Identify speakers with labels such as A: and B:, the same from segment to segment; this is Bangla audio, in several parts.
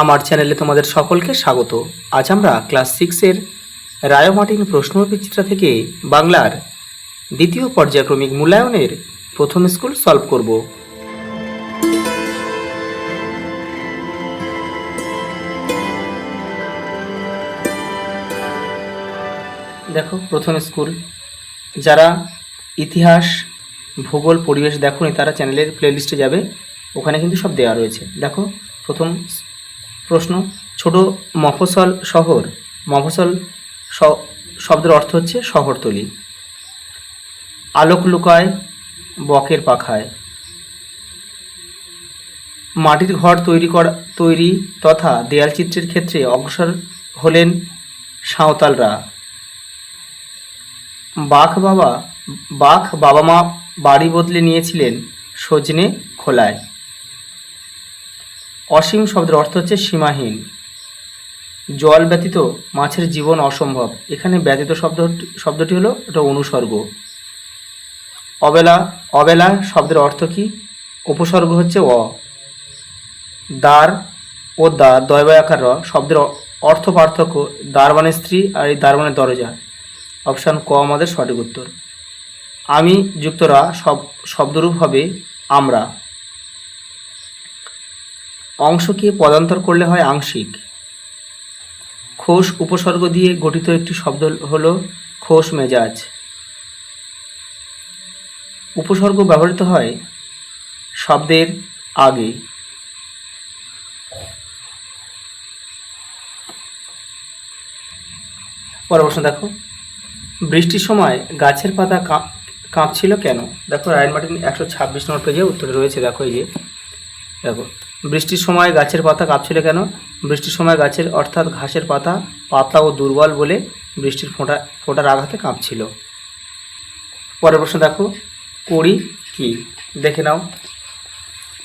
A: আমার চ্যানেলে তোমাদের সকলকে স্বাগত। আজ আমরা ক্লাস 6-এর রায় মার্টিন প্রশ্নবিচিত্রা থেকে বাংলার দ্বিতীয় পর্যায়ক্রমিক মূল্যায়নের প্রথম স্কুল সলভ করব। দেখো প্রথম স্কুল, যারা ইতিহাস, ভূগোল, পরিবেশ দেখোনি তারা চ্যানেলের প্লেলিস্টে যাবে, ওখানে কিন্তু সব দেওয়া রয়েছে। দেখো প্রথম প্রশ্ন, ছোট মফস্বল শহর। মফস্বল শব্দের অর্থ হচ্ছে শহরতলি। আলোক লুকায় বকের পাখায়। মাটির ঘর তৈরি তথা দেয়াল চিত্রের ক্ষেত্রে অগ্রসর হলেন সাঁওতালরা। বাঘ বাবা মা বাড়ি বদলে নিয়েছিলেন সজনে খোলায়। অসীম শব্দের অর্থ হচ্ছে সীমাহীন। জল ব্যতীত মাছের জীবন অসম্ভব। এখানে ব্যতীত শব্দটি হলো এটা অনুসর্গ। অবেলা শব্দের অর্থ কি? উপসর্গ হচ্ছে অ। দ্বার ও দ্বার দয়বয় আকার র শব্দের অর্থ পার্থক্য। দ্বার মানে স্ত্রী আর এই দ্বার মানে দরজা। অপশান ক আমাদের সঠিক উত্তর। আমি যুক্ত রা শব্দরূপ হবে আমরা। অংশকে পদান্তর করলে হয় আংশিক। খোশ উপসর্গ দিয়ে গঠিত একটি শব্দ হলো খোশ মেজাজ। উপসর্গ ব্যবহৃত হয় শব্দের আগে। পরের প্রশ্ন দেখো, বৃষ্টির সময় গাছের পাতা কাঁপছিল কেন? দেখো রায় মার্টিন 126 নম্বর পেজে উত্তরে রয়েছে। দেখো এই যে দেখো, বৃষ্টির সময় গাছের পাতা কাঁপছিল কেন? বৃষ্টির সময় গাছের অর্থাৎ ঘাসের পাতা পাতলা ও দুর্বল বলে বৃষ্টির ফোঁটার আঘাতে কাঁপছিল। পরের প্রশ্ন দেখো, কড়ি কি? দেখে নাও।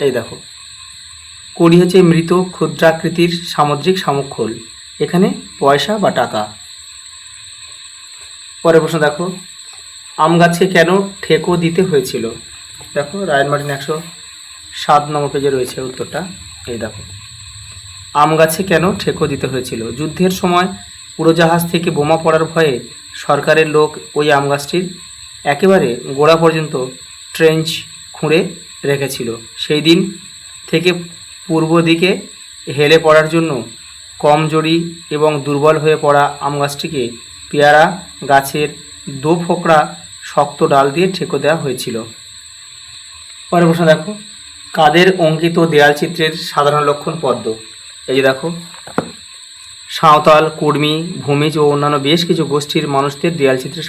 A: এই দেখো, কড়ি হচ্ছে মৃত ক্ষুদ্রাকৃতির সামুদ্রিক শামুক-খোল। এখানে পয়সা বা টাকা। পরের প্রশ্ন দেখো, আম গাছে কেন ঠেকো দিতে হয়েছিল? দেখো রায় মার্টিন 107 নম্বর পেজে রয়েছে উত্তরটা। এই দেখো, আম গাছে কেন ঠেকো দিতে হয়েছিল? যুদ্ধের সময় উড়োজাহাজ থেকে বোমা পড়ার ভয়ে সরকারের লোক ওই আম গাছটির একেবারে গোড়া পর্যন্ত ট্রেঞ্চ খুঁড়ে রেখেছিল। সেই দিন থেকে পূর্ব দিকে হেলে পড়ার জন্য কমজোরি এবং দুর্বল হয়ে পড়া আম গাছটিকে পেয়ারা গাছের দোফোকরা শক্ত ডাল দিয়ে ঠেকো দেওয়া হয়েছিল। পরের প্রশ্ন দেখো, কাদের অঙ্কিত দেয়াল চিত্রের সাধারণ লক্ষণ পদ্ম? এই যে দেখো, সাঁওতাল, কুর্মী, ভূমিজ ও অন্যান্য বেশ কিছু গোষ্ঠীর মানুষদের দেয়াল চিত্রের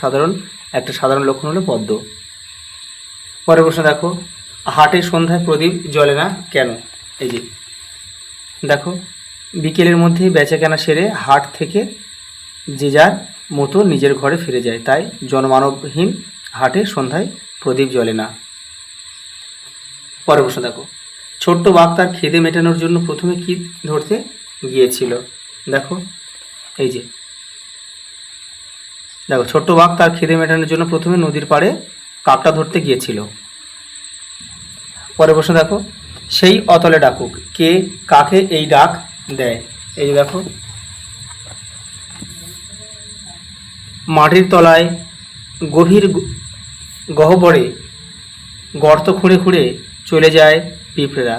A: সাধারণ লক্ষণ হলো পদ্ম। পরের প্রশ্ন দেখো, হাটে সন্ধ্যায় প্রদীপ জ্বলে না কেন? এই যে দেখো, বিকেলের মধ্যে বেচাকেনা সেরে হাট থেকে যে যার মতো নিজের ঘরে ফিরে যায়, তাই জনমানবহীন হাটে সন্ধ্যায় প্রদীপ জ্বলে না। পরের প্রশ্ন দেখো, ছোট্ট বাঘ তার খিদে মেটানোর জন্য প্রথমে কি ধরতে গিয়েছিল? দেখো এই যে দেখো, ছোট্ট বাঘ তার খিদে মেটানোর জন্য প্রথমে নদীর পাড়ে কাকটা ধরতে গিয়েছিল। পরের প্রশ্ন দেখো, সেই অতলে ডাকুক, কে কাকে এই ডাক দেয়? এই যে দেখো, মাটির তলায় গভীর গহ্বরে গর্ত খুঁড়ে খুঁড়ে চলে যায় পিঁপড়েরা।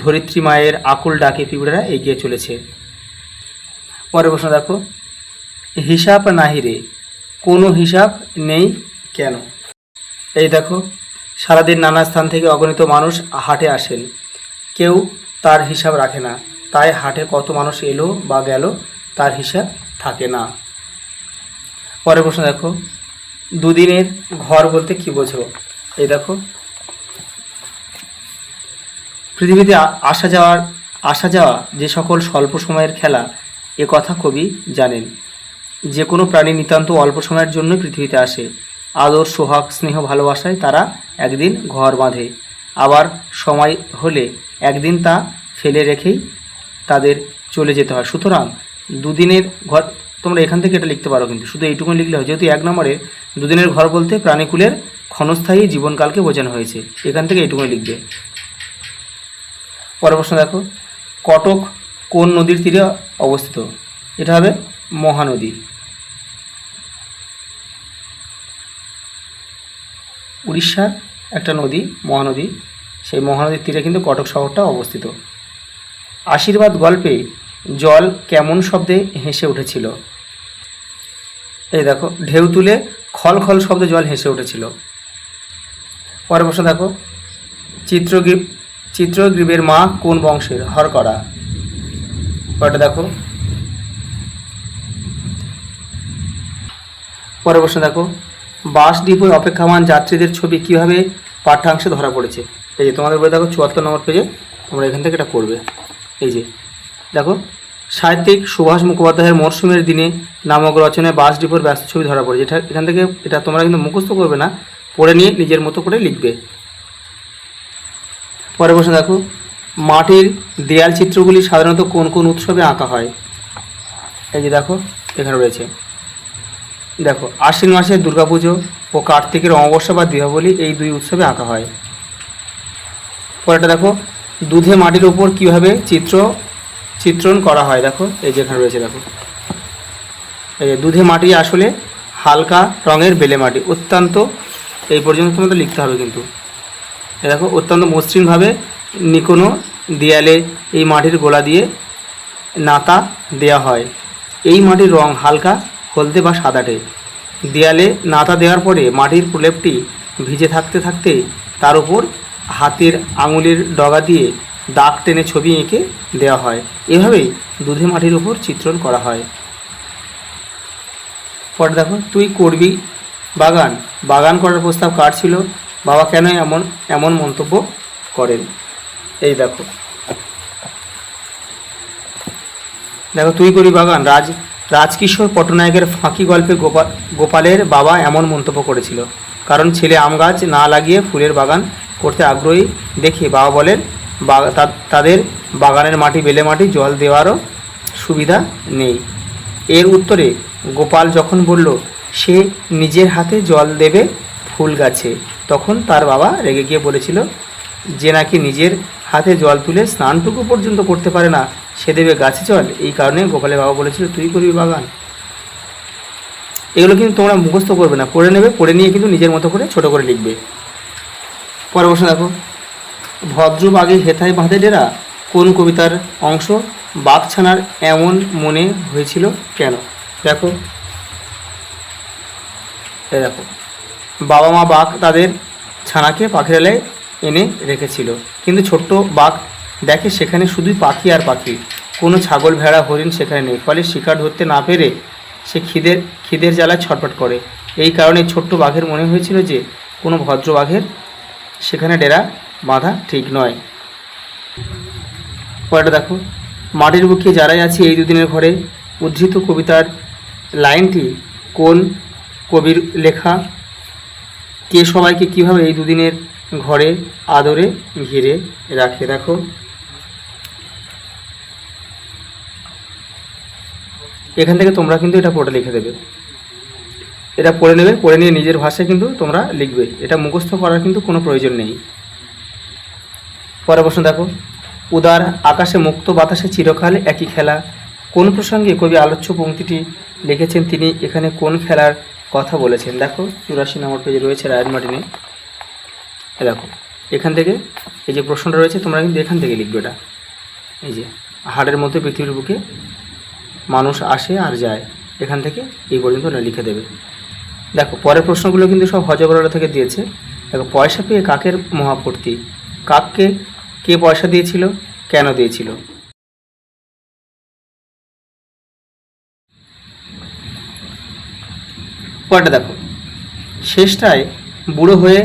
A: ধরিত্রী মায়ের আকুল ডাকে পিঁপড়েরা এগিয়ে চলেছে। পরের প্রশ্ন দেখো, হিসাব নাহিরে, কোনো হিসাব নেই কেন? এই দেখো, সারাদিন নানা স্থান থেকে অগণিত মানুষ হাটে আসেন, কেউ তার হিসাব রাখে না, তাই হাটে কত মানুষ এলো বা গেল তার হিসাব থাকে না। পরের প্রশ্ন দেখো, দুদিনের ঘর বলতে কি বোঝো? এই দেখো, পৃথিবীতে আসা যাওয়া যে সকল স্বল্প সময়ের খেলা, এ কথা কবি জানেন। যে কোনো প্রাণী নিতান্ত অল্প সময়ের জন্য পৃথিবীতে আসে। আদর, সোহাগ, স্নেহ, ভালোবাসায় তারা একদিন ঘর বাঁধে, আবার সময় হলে একদিন তা ফেলে রেখেই তাদের চলে যেতে হয়। সুতরাং দুদিনের ঘর, তোমরা এখান থেকে এটা লিখতে পারো, কিন্তু শুধু এইটুকুনি লিখলে হয়, যেহেতু 1 নম্বরে দুদিনের ঘর বলতে প্রাণীকুলের ক্ষণস্থায়ী জীবনকালকে বোঝানো হয়েছে, এখান থেকে এইটুকুনি লিখবে। পরের প্রশ্ন দেখো, কটক কোন নদীর তীরে অবস্থিত? এটা হবে মহানদী। উড়িষ্যার একটা নদী মহানদী, সেই মহানদীর তীরে কিন্তু কটক শহরটা অবস্থিত। আশীর্বাদ গল্পে জল কেমন শব্দে হেসে উঠেছিল? এই দেখো, ঢেউ তুলে খল খল শব্দে জল হেসে উঠেছিল। পরের প্রশ্ন দেখো, চিত্রগ্রীবের মা কোন বংশের? হরকড়া। পরেরটা দেখো, পরের প্রশ্ন দেখো, বাস ডিপোয় অপেক্ষমান যাত্রীদের ছবি কিভাবে পাঠ্যাংশে ধরা পড়েছে? এই যে তোমাদের বই দেখো 74 নম্বর পেজে, তোমরা এখান থেকে এটা করবে। এই যে দেখো, সাহিত্যিক সুভাষ মুখোপাধ্যায়ের মরশুমের দিনে নামক রচনায় বাস ডিপোর ব্যস্ত ছবি ধরা পড়েছে। এখান থেকে এটা তোমরা কিন্তু মুখস্থ করবে না, পড়ে নিয়ে নিজের মতো করে লিখবে। পরের প্রশ্ন দেখো, মাটির দেয়াল চিত্রগুলি সাধারণত কোন কোন উৎসবে আঁকা হয়? এই যে দেখো এখানে রয়েছে, দেখো আশ্বিন মাসে দুর্গাপুজো ও কার্তিকের অমাবস্যা বা দীপাবলি এই দুই উৎসবে আঁকা হয়। পরেরটা দেখো, দুধে মাটির ওপর কীভাবে চিত্রণ করা হয়? দেখো এই যেখানে রয়েছে, দেখো এই যে দুধে মাটি আসলে হালকা রঙের বেলে মাটি, অত্যন্ত, এই পর্যন্ত তোমাদের লিখতে হবে কিন্তু। দেখো অত্যন্ত মসৃণভাবে নিকোনো দেয়ালে এই মাটির গোলা দিয়ে নাতা দেয়া হয়। এই মাটির রং হালকা হলদে বা সাদাটে। দেয়ালে নাতা দেওয়ার পরে মাটির প্রলেপটি ভিজে থাকতে থাকতে তার উপর হাতের আঙুলের ডগা দিয়ে দাগ টেনে ছবি এঁকে দেওয়া হয়। এভাবেই দুধে মাটির উপর চিত্রণ করা হয়। পরে দেখো, তুই করবি বাগান, বাগান করার প্রস্তাব কার ছিল? বাবা কেন এমন মন্তব্য করেন? এই দেখো, দেখো তুই করবি বাগান, রাজকিশোর পট্টনায়কের ফাঁকি গল্পে গোপালের বাবা এমন মন্তব্য করেছিল কারণ ছেলে আম গাছ না লাগিয়ে ফুলের বাগান করতে আগ্রহী দেখে বাবা বলেন তাদের বাগানের মাটি বেলে মাটি, জল দেওয়ারও সুবিধা নেই। এর উত্তরে গোপাল যখন বলল সে নিজের হাতে জল দেবে ফুল গাছে, তখন তার বাবা রেগে গিয়ে বলেছিল যে নাকি নিজের হাতে জল তুলে স্নানটুকু পর্যন্ত করতে পারে না, সে দেবে গাছে জল। এই কারণে গোপালের বাবা বলেছিল তুই করবি বাগান। এগুলো কিন্তু তোমরা মুখস্থ করবে না, পড়ে নেবে, পড়ে নিয়ে কিন্তু নিজের মতো করে ছোট করে লিখবে। পরের প্রশ্ন দেখো, ভদ্র বাঘে হেথায় বাঁধে ডেরা কোন কবিতার অংশ? বাঘছানার এমন মনে হয়েছিল কেন? দেখো দেখো, বাবা মা বাঘ তাদের ছানাকে পাখিরালয়ে এনে রেখেছিল, কিন্তু ছোট্ট বাঘ দেখে সেখানে শুধুই পাখি আর পাখি, কোনো ছাগল ভেড়া হরিণ সেখানে নেই। ফলে শিকার ধরতে না পেরে সে খিদের জ্বালায় ছটফট করে। এই কারণে ছোট্ট বাঘের মনে হয়েছিল যে কোনো ভদ্র বাঘের সেখানে ডেরা বাঁধা ঠিক নয়। পরেটা দেখো, মাটির বুকে যারাই আছে এই দুদিনের ঘরে উদ্ধৃত কবিতার লাইনটি কোন কবির লেখা? কে সবাইকে কিভাবে এই দুদিনের ঘরে আদরে ঘিরে রাখে? দেখো এখান থেকে তোমরা কিন্তু এটা পড়ে লিখে দেবে, এটা পড়ে নেবে, পড়ে নিয়ে নিজের ভাষায় কিন্তু তোমরা লিখবে, এটা মুখস্থ করার কিন্তু কোনো প্রয়োজন নেই। পরের প্রশ্ন দেখো, উদার আকাশে মুক্ত বাতাসে চিরকাল একই খেলা কোন প্রসঙ্গে কবি আলোচ্য পংক্তিটি লিখেছেন? তিনি এখানে কোন খেলার কথা বলেছেন? দেখো 84 নম্বর পেজে রয়েছে রায়ন মার্টিনে। দেখো এখান থেকে এই যে প্রশ্নটা রয়েছে তোমরা কিন্তু এখান থেকে লিখবে এটা। এই যে হাড়ের মধ্যে পৃথিবীর বুকে মানুষ আসে আর যায়, এখান থেকে এই পর্যন্ত লিখে দেবে। দেখো পরের প্রশ্নগুলো কিন্তু সব হজবরলা থেকে দিয়েছে। দেখো, পয়সা পেয়ে কাকের মহাপূর্তি, কাককে কে পয়সা দিয়েছিল, কেন দিয়েছিল? পরেরটা দেখো, শেষটায় বুড়ো হয়ে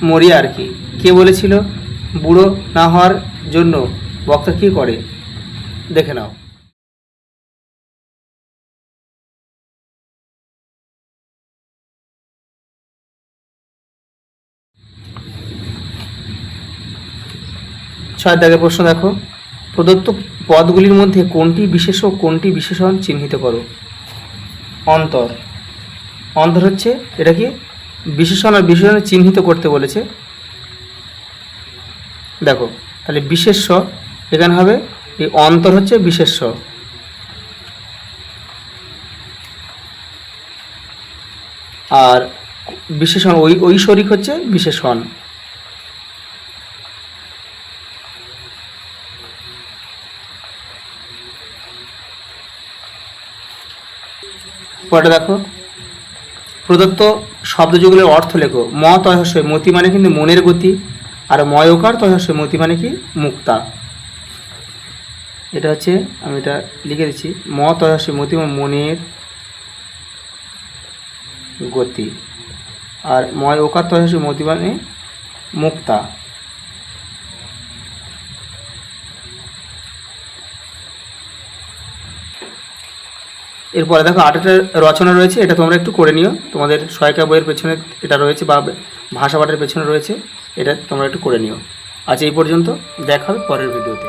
A: মরি আর কি, কে বলেছিল? বুড়ো না হওয়ার জন্য বক্তা কী করে? দেখে নাও। ছয় দাগের প্রশ্ন দেখো, প্রদত্ত পদগুলির মধ্যে কোনটি বিশেষ ও কোনটি বিশেষণ চিহ্নিত করো? অন্তর, অন্তর হচ্ছে এটা কি বিশেষণ আর বিশেষণ চিহ্নিত করতে বলেছে। দেখো তাহলে বিশেষ্য এখানে হবে এই অন্তর হচ্ছে বিশেষ্য, আর বিশেষণ ঐশ্বরিক হচ্ছে বিশেষণ। পরে দেখো, প্রদত্ত শব্দযুগলের অর্থ লেখো। ম তয়স্যই মতি মানে কিন্তু মনের গতি, আর ময়কার তয়স্যই মতি মানে কি মুক্তা। এটা হচ্ছে, আমি এটা লিখে দিচ্ছি, ম তয়স্যই মতি মানে মনের গতি, আর ময় ওকার তয়স্যই মতি মানে মুক্তা। এরপরে দেখো আরেকটা রচনা রয়েছে, এটা তোমরা একটু করে নিও, তোমাদের সহায়িকা বইয়ের পেছনে এটা রয়েছে বা ভাষা পাঠের পেছনে রয়েছে, এটা তোমরা একটু করে নিও। আজ এই পর্যন্ত, দেখা হবে পরের ভিডিওতে।